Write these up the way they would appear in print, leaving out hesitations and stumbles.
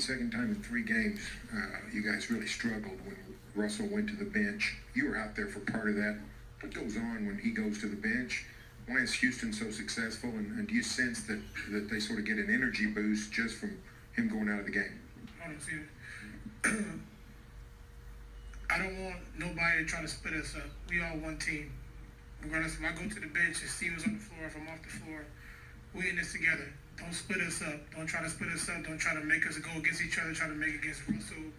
second time in 3 games you guys really struggled when Russell went to the bench. You were out there for part of that. What goes on when he goes to the bench? Why is Houston so successful? And do you sense that they sort of get an energy boost just from him going out of the game? I don't see it. I don't want nobody to try to split us up. We all one team. Regardless if I go to the bench and Steven's on the floor, if I'm off the floor, we in this together. Don't split us up. Don't try to split us up. Don't try to make us go against each other. Try to make it against Russell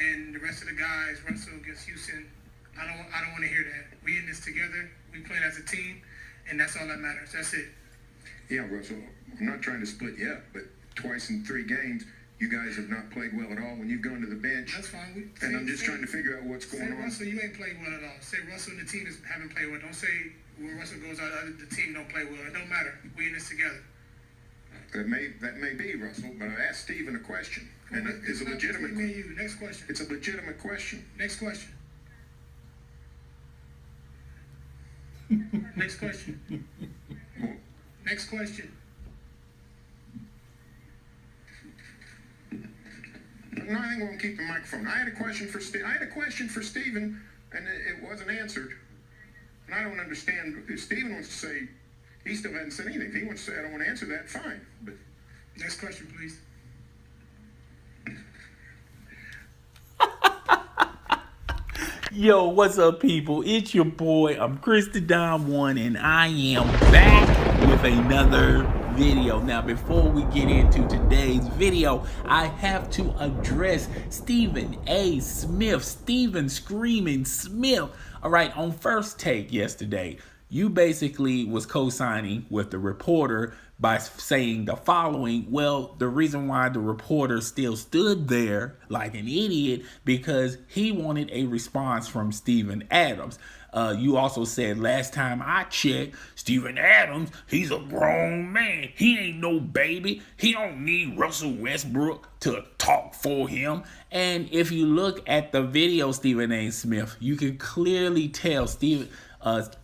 and the rest of the guys. Russell against Houston. I don't want to hear that. We in this together. We playing as a team, and that's all that matters. That's it. Yeah, Russell. I'm not trying to split you up, but twice in 3 games, you guys have not played well at all when you've gone to the bench. That's fine. I'm just trying to figure out what's going on. Russell, you ain't played well at all. Say Russell and the team haven't played well. Don't say when Russell goes out, the team don't play well. It don't matter. We in this together. That may be, Russell, but I asked Steven a question, and it's a legitimate question. Next question. It's a legitimate question. Next question. Next question. Next question. No, I think we'll keep the microphone. I had a question for Steven, and it wasn't answered. And I don't understand. If Steven wants to say he still hasn't said anything. If he wants to say I don't want to answer that, fine. But next question, please. Yo, what's up, people? It's your boy. I'm Christodon1, and I am back with another video. Now, before we get into today's video, I have to address Stephen A. Smith, Stephen Screaming Smith. All right, on First Take yesterday, you basically was co-signing with the reporter by saying the following. Well, the reason why the reporter still stood there like an idiot because he wanted a response from Steven Adams. You also said last time I checked, Steven Adams, he's a grown man. He ain't no baby. He don't need Russell Westbrook to talk for him. And if you look at the video, Stephen A. Smith, you can clearly tell Mr.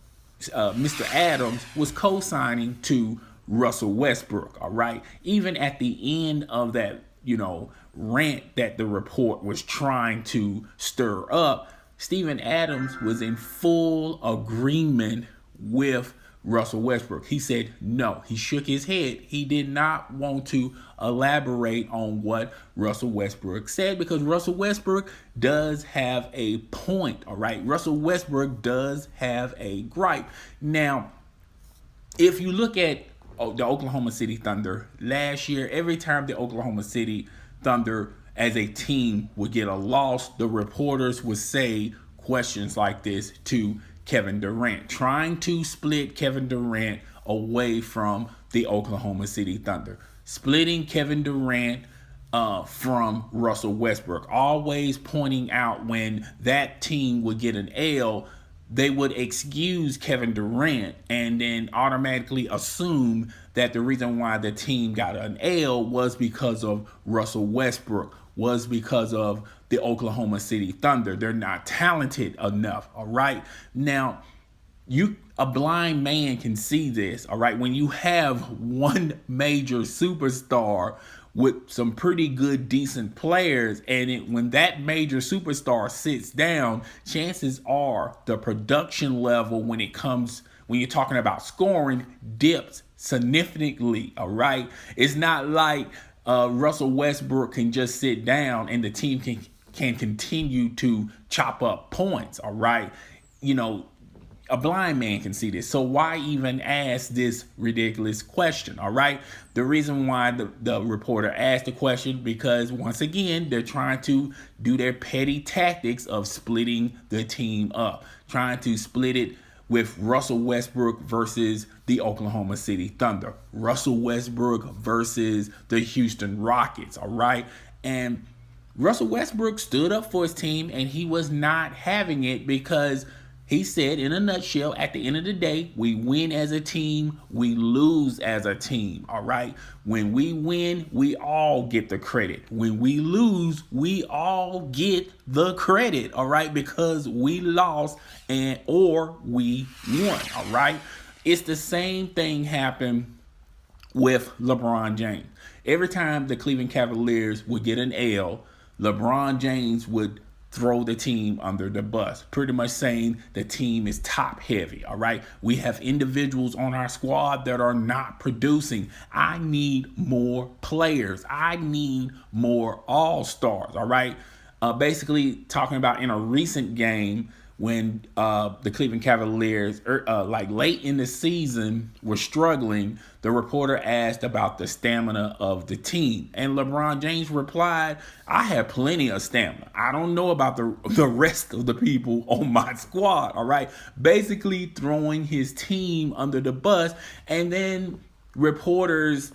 Adams was co-signing to Russell Westbrook, all right? Even at the end of that, rant that the report was trying to stir up, Steven Adams was in full agreement with Russell Westbrook. He said no. He shook his head. He did not want to elaborate on what Russell Westbrook said because Russell Westbrook does have a point, all right? Russell Westbrook does have a gripe. Now, if you look at the Oklahoma City Thunder last year, every time the Oklahoma City Thunder as a team would get a loss, the reporters would say questions like this to Kevin Durant, trying to split Kevin Durant away from the Oklahoma City Thunder, splitting Kevin Durant from Russell Westbrook, always pointing out when that team would get an L, they would excuse Kevin Durant and then automatically assume that the reason why the team got an L was because of Russell Westbrook, was because of the Oklahoma City Thunder. They're not talented enough, all right? Now, a blind man can see this, all right? When you have one major superstar with some pretty good, decent players, and when that major superstar sits down, chances are the production level when you're talking about scoring dips significantly, all right? It's not like Russell Westbrook can just sit down and the team can continue to chop up points, all right? A blind man can see this. So why even ask this ridiculous question, all right? The reason why the reporter asked the question, because once again, they're trying to do their petty tactics of splitting the team up, trying to split it with Russell Westbrook versus the Oklahoma City Thunder, Russell Westbrook versus the Houston Rockets, all right? And Russell Westbrook stood up for his team, and he was not having it because he said, in a nutshell, at the end of the day, we win as a team, we lose as a team, all right? When we win, we all get the credit. When we lose, we all get the credit, all right? Because we lost or we won, all right? It's the same thing happened with LeBron James. Every time the Cleveland Cavaliers would get an L, LeBron James would throw the team under the bus, pretty much saying the team is top heavy. All right. We have individuals on our squad that are not producing. I need more players. I need more all-stars. All right. Basically talking about in a recent game when the Cleveland Cavaliers, like late in the season, were struggling, the reporter asked about the stamina of the team. And LeBron James replied, I have plenty of stamina. I don't know about the rest of the people on my squad, all right? Basically throwing his team under the bus. And then reporters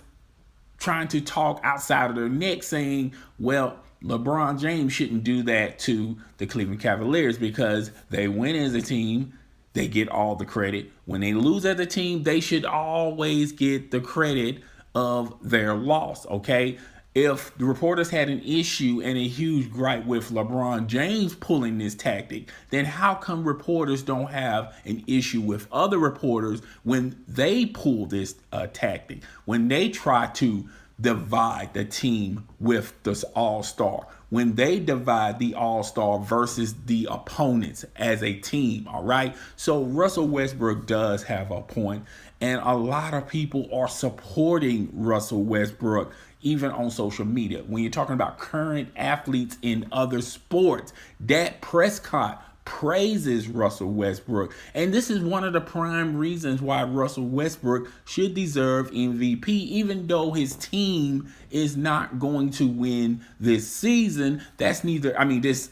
trying to talk outside of their neck saying, well, LeBron James shouldn't do that to the Cleveland Cavaliers because they win as a team. They get all the credit. When they lose as a team, they should always get the credit of their loss, okay? If the reporters had an issue and a huge gripe with LeBron James pulling this tactic, then how come reporters don't have an issue with other reporters when they pull this tactic, when they try to divide the team with the all-star, when they divide the all-star versus the opponents as a team, all right? So Russell Westbrook does have a point, and a lot of people are supporting Russell Westbrook even on social media. When you're talking about current athletes in other sports, Dak Prescott praises Russell Westbrook. And this is one of the prime reasons why Russell Westbrook should deserve MVP, even though his team is not going to win this season. That's neither, this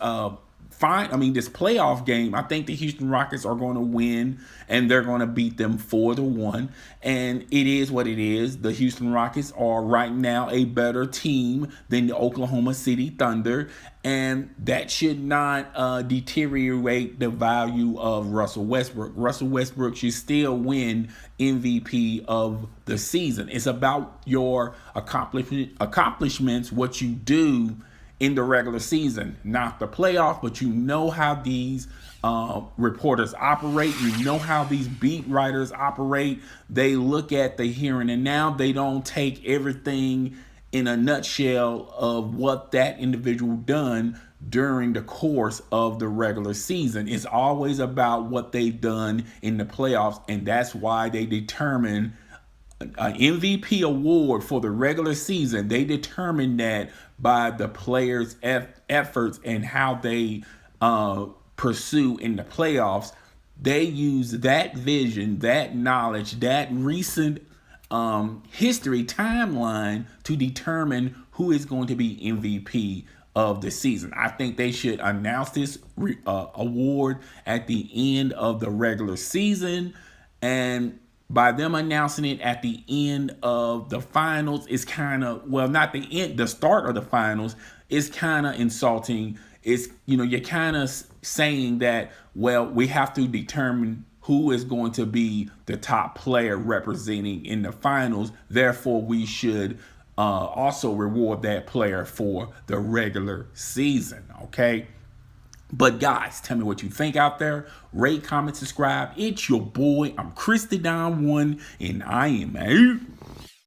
playoff game, I think the Houston Rockets are going to win and they're going to beat them 4-1. And it is what it is. The Houston Rockets are right now a better team than the Oklahoma City Thunder. And that should not deteriorate the value of Russell Westbrook. Russell Westbrook should still win MVP of the season. It's about your accomplishments, what you do in the regular season, not the playoffs, but you know how these reporters operate. You know how these beat writers operate. They look at the here and now. They don't take everything in a nutshell of what that individual done during the course of the regular season. It's always about what they've done in the playoffs, and that's why they determine an MVP award for the regular season. They determine that by the players' efforts and how they pursue in the playoffs. They use that vision, that knowledge, that recent history timeline to determine who is going to be MVP of the season. I think they should announce this award at the end of the regular season, and by them announcing it at the end of the finals, it's kind of, well, not the end, the start of the finals is kind of insulting. It's, you're kind of saying that, well, we have to determine who is going to be the top player representing in the finals. Therefore, we should also reward that player for the regular season, okay? But guys, tell me what you think out there. Rate, comment, subscribe. It's your boy. I'm Christy Don One, and I am out.